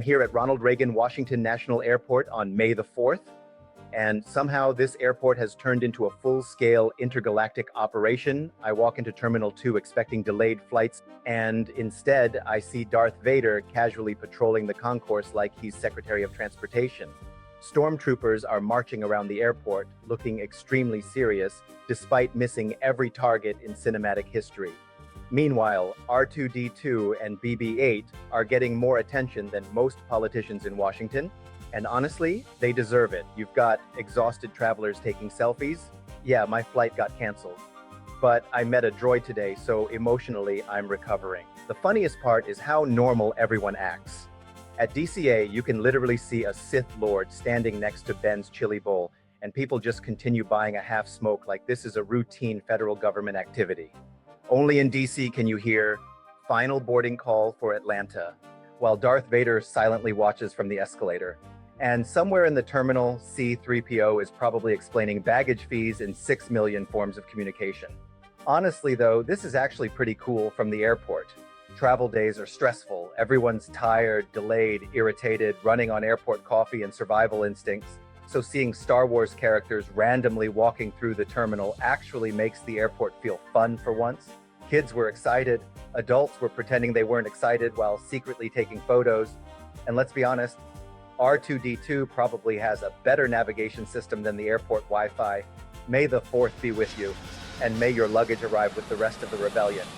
Here at Ronald Reagan Washington National Airport on May the 4th, and somehow this airport has turned into a full-scale intergalactic operation. I walk into Terminal 2 expecting delayed flights, and instead I see Darth Vader casually patrolling the concourse like he's Secretary of Transportation. Stormtroopers are marching around the airport, looking extremely serious, despite missing every target in cinematic history. Meanwhile, R2-D2 and BB-8 are getting more attention than most politicians in Washington, and honestly, they deserve it. You've got exhausted travelers taking selfies. Yeah, my flight got canceled. But I met a droid today, so emotionally, I'm recovering. The funniest part is how normal everyone acts. At DCA, you can literally see a Sith Lord standing next to Ben's chili bowl, and people just continue buying a half smoke like this is a routine federal government activity. Only in DC can you hear, "Final boarding call for Atlanta," while Darth Vader silently watches from the escalator. And somewhere in the terminal, C-3PO is probably explaining baggage fees in 6 million forms of communication. Honestly though, this is actually pretty cool from the airport. Travel days are stressful, everyone's tired, delayed, irritated, running on airport coffee and survival instincts. So seeing Star Wars characters randomly walking through the terminal actually makes the airport feel fun for once. Kids were excited, adults were pretending they weren't excited while secretly taking photos. And let's be honest, R2-D2 probably has a better navigation system than the airport Wi-Fi. May the 4th be with you, and may your luggage arrive with the rest of the rebellion.